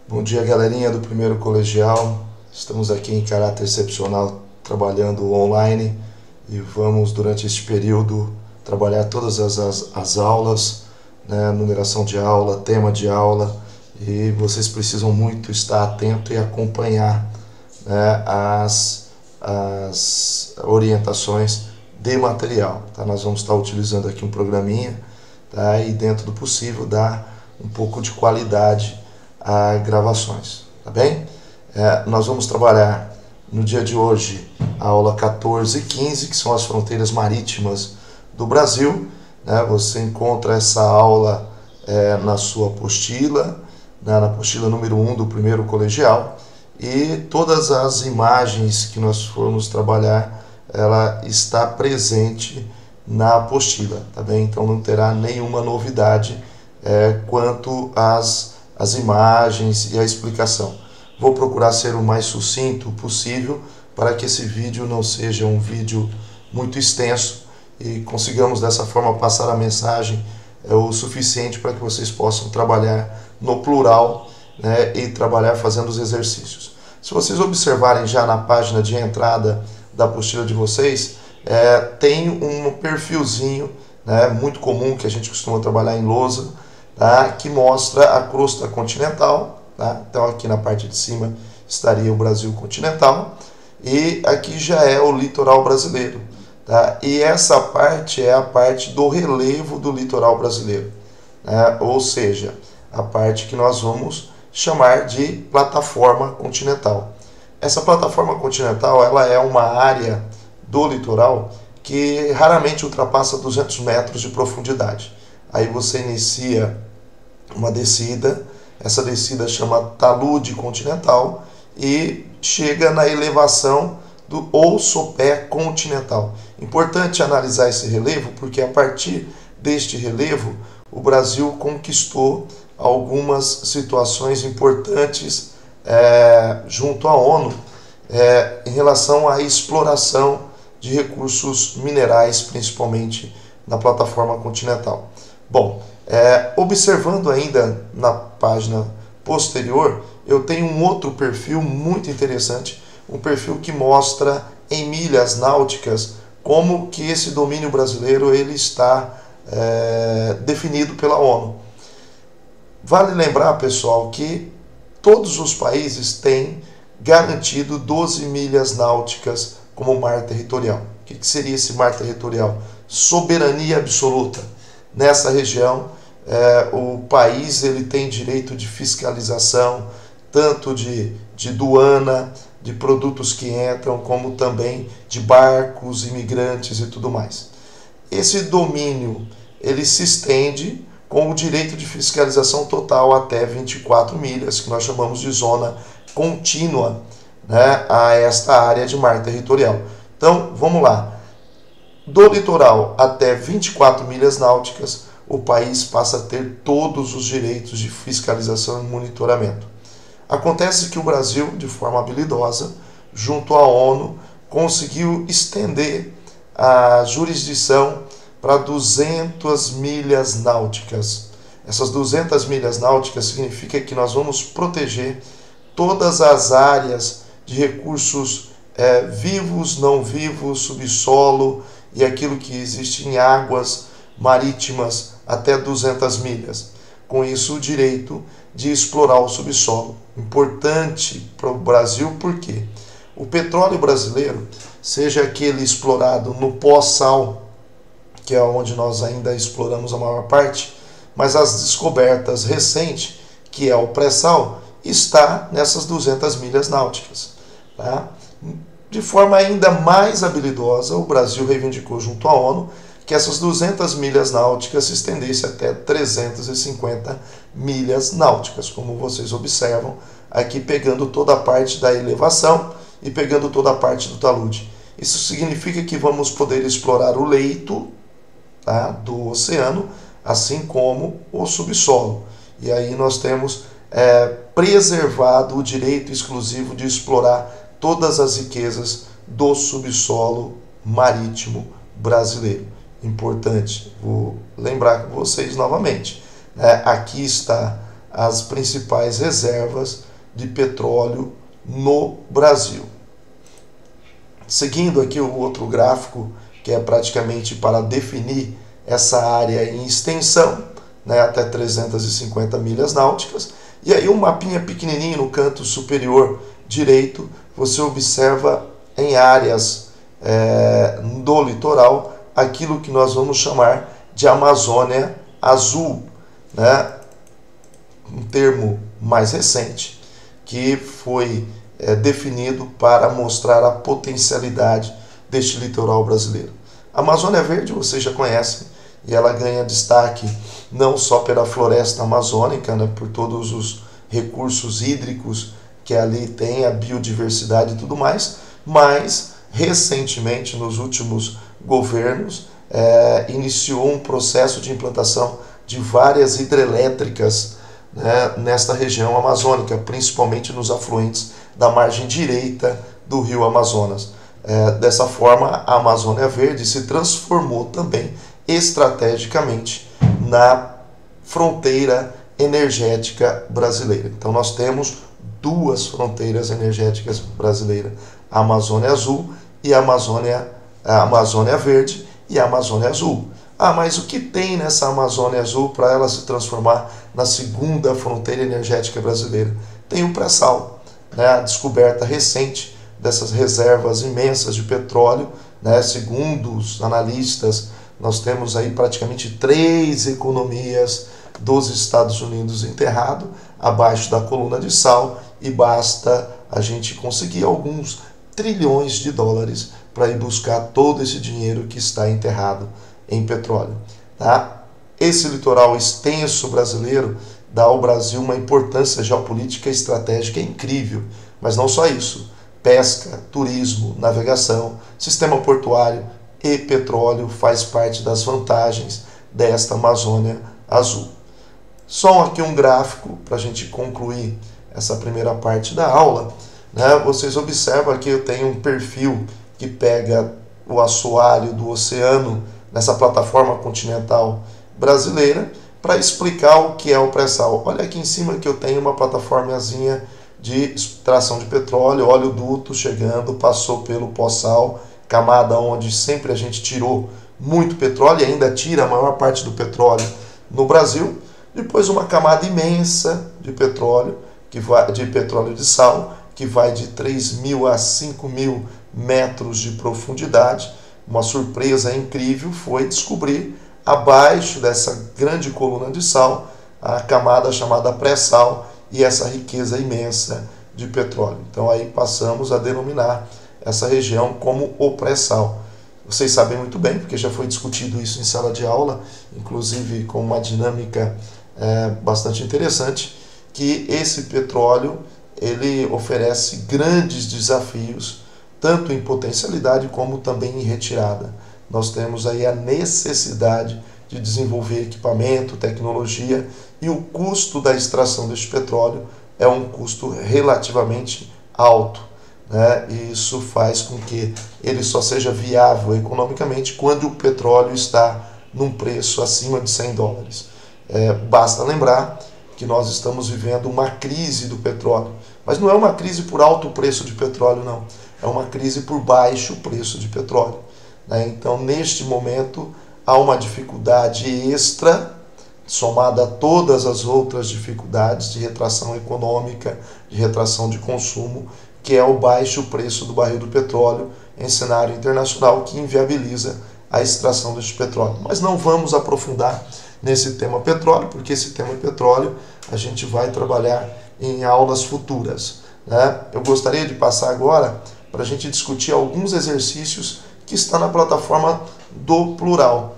Bom dia, galerinha do primeiro colegial. Estamos aqui em caráter excepcional trabalhando online e vamos, durante este período, trabalhar todas as aulas, né, numeração de aula, tema de aula, e vocês precisam muito estar atento e acompanhar, né, as orientações de material. Tá? Nós vamos estar utilizando aqui um programinha, tá? E dentro do possível dar um pouco de qualidade a gravações, tá bem? Nós vamos trabalhar no dia de hoje a aula 14 e 15, que são as fronteiras marítimas do Brasil, né? Você encontra essa aula na sua apostila, né? Na apostila número 1 do primeiro colegial, e todas as imagens que nós formos trabalhar, ela está presente na apostila, tá bem? Então não terá nenhuma novidade quanto às imagens e a explicação. Vou procurar ser o mais sucinto possível para que esse vídeo não seja um vídeo muito extenso e consigamos dessa forma passar a mensagem o suficiente para que vocês possam trabalhar no plural, né, e trabalhar fazendo os exercícios. Se vocês observarem já na página de entrada da apostila de vocês, tem um perfilzinho, né, muito comum que a gente costuma trabalhar em lousa, tá, que mostra a crosta continental. Tá? Então aqui na parte de cima estaria o Brasil continental e aqui já é o litoral brasileiro. Tá? E essa parte é a parte do relevo do litoral brasileiro, né? Ou seja, a parte que nós vamos chamar de plataforma continental. Essa plataforma continental, ela é uma área do litoral que raramente ultrapassa 200 metros de profundidade. Aí você inicia uma descida, essa descida chama talude continental e chega na elevação do osso-pé continental. Importante analisar esse relevo, porque a partir deste relevo o Brasil conquistou algumas situações importantes junto à ONU em relação à exploração de recursos minerais, principalmente na plataforma continental. Bom, observando ainda na página posterior, eu tenho um outro perfil muito interessante, um perfil que mostra em milhas náuticas como que esse domínio brasileiro ele está definido pela ONU. Vale lembrar, pessoal, que todos os países têm garantido 12 milhas náuticas como mar territorial. O que seria esse mar territorial? Soberania absoluta. Nessa região, o país ele tem direito de fiscalização, tanto de doana, de produtos que entram, como também de barcos, imigrantes e tudo mais. Esse domínio ele se estende com o direito de fiscalização total até 24 milhas, que nós chamamos de zona contínua, né, a esta área de mar territorial. Então, vamos lá. Do litoral até 24 milhas náuticas, o país passa a ter todos os direitos de fiscalização e monitoramento. Acontece que o Brasil, de forma habilidosa, junto à ONU, conseguiu estender a jurisdição para 200 milhas náuticas. Essas 200 milhas náuticas significa que nós vamos proteger todas as áreas de recursos vivos, não vivos, subsolo e aquilo que existe em águas marítimas até 200 milhas. Com isso, o direito de explorar o subsolo. Importante para o Brasil, porque o petróleo brasileiro, seja aquele explorado no pós-sal, que é onde nós ainda exploramos a maior parte, mas as descobertas recentes, que é o pré-sal, está nessas 200 milhas náuticas. Tá? De forma ainda mais habilidosa, o Brasil reivindicou junto à ONU que essas 200 milhas náuticas se estendessem até 350 milhas náuticas, como vocês observam aqui, pegando toda a parte da elevação e pegando toda a parte do talude. Isso significa que vamos poder explorar o leito, tá, do oceano, assim como o subsolo. E aí nós temos preservado o direito exclusivo de explorar todas as riquezas do subsolo marítimo brasileiro. Importante, vou lembrar com vocês novamente. Aqui está as principais reservas de petróleo no Brasil. Seguindo aqui o outro gráfico, que é praticamente para definir essa área em extensão, né, até 350 milhas náuticas. E aí um mapinha pequenininho no canto superior direito, você observa em áreas do litoral aquilo que nós vamos chamar de Amazônia Azul, né? Um termo mais recente que foi definido para mostrar a potencialidade deste litoral brasileiro. A Amazônia Verde vocês já conhecem, e ela ganha destaque não só pela floresta amazônica, né, por todos os recursos hídricos que ali tem, a biodiversidade e tudo mais, mas recentemente, nos últimos governos, iniciou um processo de implantação de várias hidrelétricas, né, nesta região amazônica, principalmente nos afluentes da margem direita do rio Amazonas. Dessa forma, a Amazônia Verde se transformou também estrategicamente na fronteira energética brasileira. Então nós temos duas fronteiras energéticas brasileiras, a Amazônia Azul e a Amazônia Verde e a Amazônia Azul. Mas o que tem nessa Amazônia Azul para ela se transformar na segunda fronteira energética brasileira? Tem o pré-sal, né? A descoberta recente dessas reservas imensas de petróleo, né? Segundo os analistas, nós temos aí praticamente 3 economias dos Estados Unidos enterrado abaixo da coluna de sal, e basta a gente conseguir alguns trilhões de dólares para ir buscar todo esse dinheiro que está enterrado em petróleo. Tá? Esse litoral extenso brasileiro dá ao Brasil uma importância geopolítica e estratégica incrível, mas não só isso. Pesca, turismo, navegação, sistema portuário e petróleo faz parte das vantagens desta Amazônia Azul. Só aqui um gráfico para a gente concluir essa primeira parte da aula, né? Vocês observam que eu tenho um perfil que pega o assoalho do oceano nessa plataforma continental brasileira para explicar o que é o pré-sal. Olha aqui em cima que eu tenho uma plataformazinha de extração de petróleo, oleoduto chegando, passou pelo pós-sal, camada onde sempre a gente tirou muito petróleo e ainda tira a maior parte do petróleo no Brasil. Depois uma camada imensa de petróleo, de sal, que vai de 3.000 a 5.000 metros de profundidade. Uma surpresa incrível foi descobrir abaixo dessa grande coluna de sal a camada chamada pré-sal e essa riqueza imensa de petróleo. Então aí passamos a denominar essa região como o pré-sal. Vocês sabem muito bem, porque já foi discutido isso em sala de aula, inclusive com uma dinâmica bastante interessante, que esse petróleo ele oferece grandes desafios, tanto em potencialidade como também em retirada. Nós temos aí a necessidade de desenvolver equipamento, tecnologia, e o custo da extração deste petróleo é um custo relativamente alto, né? E isso faz com que ele só seja viável economicamente quando o petróleo está num preço acima de 100 dólares. Basta lembrar que nós estamos vivendo uma crise do petróleo, mas não é uma crise por alto preço de petróleo, não. É uma crise por baixo preço de petróleo, né? Então, neste momento, há uma dificuldade extra, somada a todas as outras dificuldades de retração econômica, de retração de consumo, que é o baixo preço do barril do petróleo em cenário internacional, que inviabiliza a extração deste petróleo. Mas não vamos aprofundar nesse tema petróleo, porque esse tema petróleo a gente vai trabalhar em aulas futuras, né? Eu gostaria de passar agora para a gente discutir alguns exercícios que está na plataforma do Plural.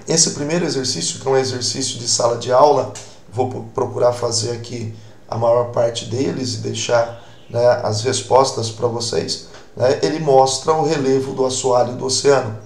Esse primeiro exercício, que é um exercício de sala de aula, vou procurar fazer aqui a maior parte deles e deixar, né, as respostas para vocês, né? Ele mostra o relevo do assoalho do oceano,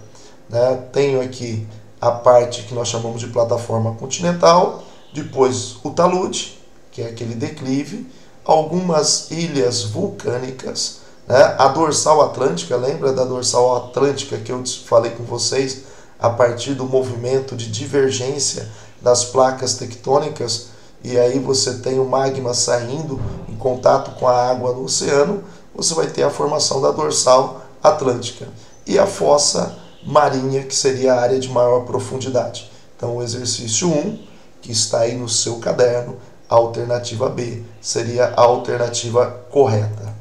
né? Tenho aqui a parte que nós chamamos de plataforma continental, depois o talude, que é aquele declive, algumas ilhas vulcânicas, né? A dorsal atlântica, lembra da dorsal atlântica que eu falei com vocês a partir do movimento de divergência das placas tectônicas? e aí você tem o magma saindo em contato com a água do oceano, você vai ter a formação da dorsal atlântica e a fossa marinha, que seria a área de maior profundidade. Então o exercício 1, que está aí no seu caderno, a alternativa B seria a alternativa correta.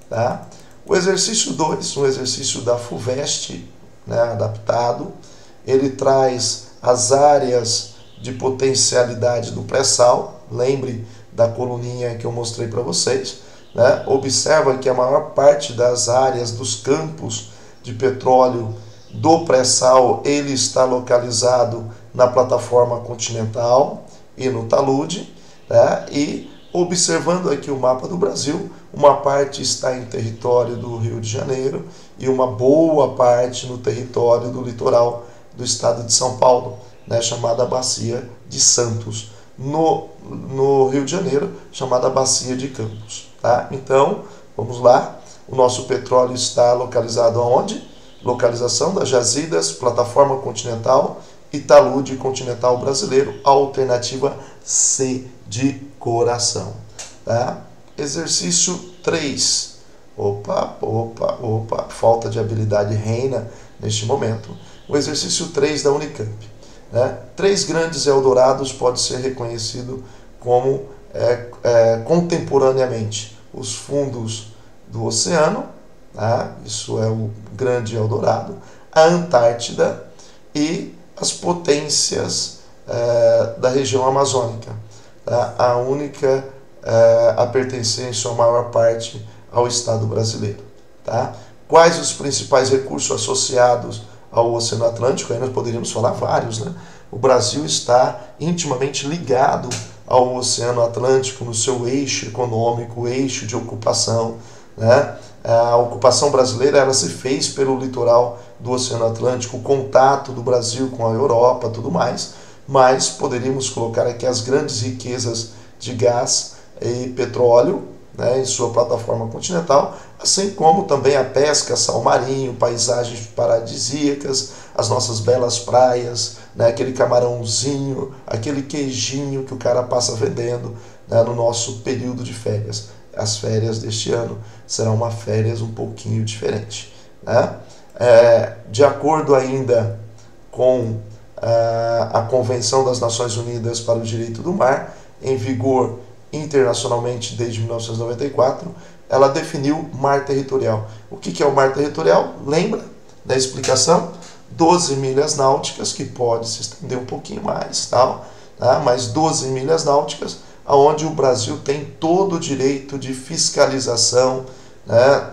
Tá? O exercício 2, um exercício da FUVEST, né, adaptado, ele traz as áreas de potencialidade do pré-sal. Lembre da coluninha que eu mostrei para vocês. Né? Observa que a maior parte das áreas dos campos de petróleo do pré-sal, ele está localizado na plataforma continental e no talude. Né? E observando aqui o mapa do Brasil, uma parte está em território do Rio de Janeiro e uma boa parte no território do litoral do estado de São Paulo, né, chamada Bacia de Santos. No Rio de Janeiro, chamada Bacia de Campos. Tá? Então, vamos lá. O nosso petróleo está localizado aonde? Localização das jazidas, plataforma continental e talude continental brasileiro, alternativa C de coração. Tá? Exercício 3. Opa, falta de habilidade reina neste momento. O exercício 3 da Unicamp. Né? 3 grandes Eldorados pode ser reconhecido como contemporaneamente os fundos do oceano, tá? Isso é o grande Eldorado, a Antártida e as potências da região amazônica, tá? A única a pertencer em sua maior parte ao Estado brasileiro. Tá? Quais os principais recursos associados ao Oceano Atlântico? Aí nós poderíamos falar vários. Né? O Brasil está intimamente ligado ao Oceano Atlântico no seu eixo econômico, eixo de ocupação. Né? A ocupação brasileira ela se fez pelo litoral do Oceano Atlântico, o contato do Brasil com a Europa, tudo mais, mas poderíamos colocar aqui as grandes riquezas de gás e petróleo, né, em sua plataforma continental, assim como também a pesca, sal marinho, paisagens paradisíacas, as nossas belas praias, né, aquele camarãozinho, aquele queijinho que o cara passa vendendo, né, no nosso período de férias. As férias deste ano serão uma férias um pouquinho diferente. Né? De acordo ainda com a Convenção das Nações Unidas para o Direito do Mar, em vigor internacionalmente desde 1994, ela definiu mar territorial. O que é o mar territorial? Lembra da explicação? 12 milhas náuticas, que pode se estender um pouquinho mais, tá? Mas 12 milhas náuticas, onde o Brasil tem todo o direito de fiscalização, né,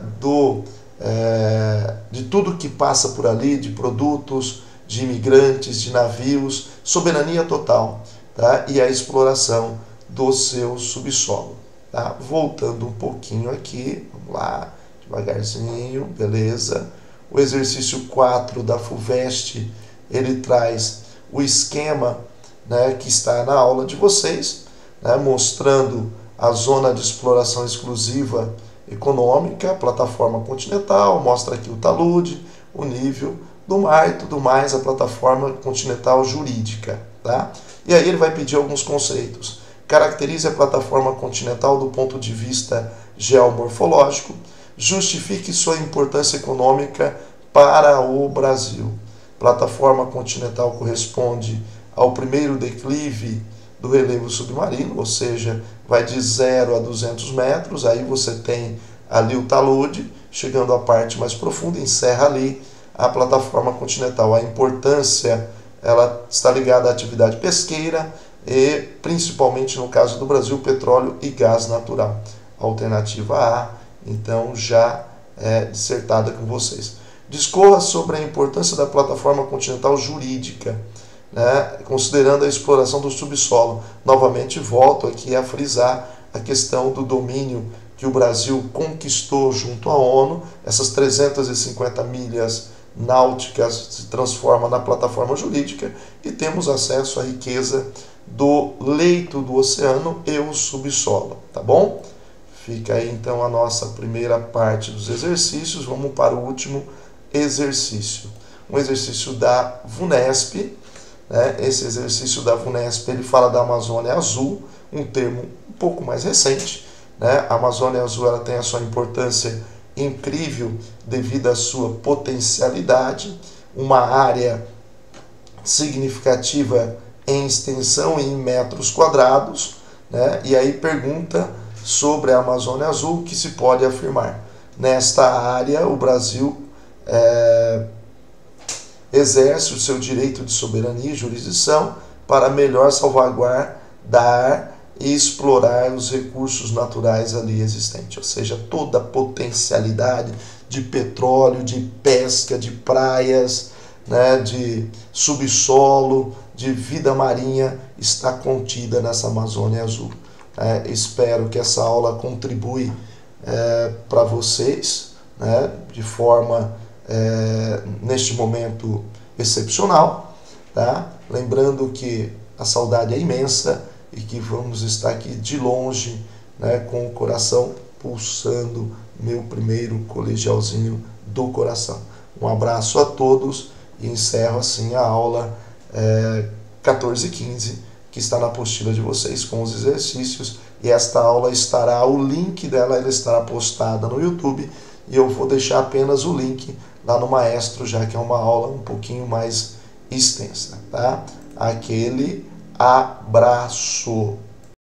de tudo que passa por ali, de produtos, de imigrantes, de navios, soberania total, tá? E a exploração do seu subsolo. Tá? Voltando um pouquinho aqui, vamos lá, devagarzinho, beleza. O exercício 4 da FUVEST, ele traz o esquema, né, que está na aula de vocês, né, mostrando a zona de exploração exclusiva econômica, a plataforma continental, mostra aqui o talude, o nível do mar e tudo mais, a plataforma continental jurídica. Tá? E aí ele vai pedir alguns conceitos. Caracterize a plataforma continental do ponto de vista geomorfológico, justifique sua importância econômica para o Brasil. Plataforma continental corresponde ao primeiro declive do relevo submarino, ou seja, vai de 0 a 200 metros, aí você tem ali o talude, chegando à parte mais profunda, encerra ali a plataforma continental. A importância ela está ligada à atividade pesqueira, e principalmente no caso do Brasil, petróleo e gás natural. Alternativa A, então já é dissertada com vocês. Discorra sobre a importância da plataforma continental jurídica, né, considerando a exploração do subsolo. Novamente volto aqui a frisar a questão do domínio que o Brasil conquistou junto à ONU, essas 350 milhas náuticas se transformam na plataforma jurídica e temos acesso à riqueza do leito do oceano e o subsolo, tá bom? Fica aí então a nossa primeira parte dos exercícios. Vamos para o último exercício. Um exercício da VUNESP, né? Esse exercício da VUNESP ele fala da Amazônia Azul, um termo um pouco mais recente, né? A Amazônia Azul ela tem a sua importância incrível devido à sua potencialidade, uma área significativa em extensão e em metros quadrados, né? E aí pergunta sobre a Amazônia Azul, que se pode afirmar. Nesta área, o Brasil exerce o seu direito de soberania e jurisdição para melhor salvaguardar e explorar os recursos naturais ali existentes, ou seja, toda a potencialidade de petróleo, de pesca, de praias, né, de subsolo, de vida marinha está contida nessa Amazônia Azul. Espero que essa aula contribui para vocês, né, de forma, neste momento, excepcional. Tá? Lembrando que a saudade é imensa e que vamos estar aqui de longe, né, com o coração pulsando, meu primeiro colegialzinho do coração. Um abraço a todos e encerro assim a aula 14:15, que está na apostila de vocês com os exercícios, e esta aula estará, o link dela ela estará postada no YouTube, e eu vou deixar apenas o link lá no Maestro, já que é uma aula um pouquinho mais extensa, tá? Aquele abraço.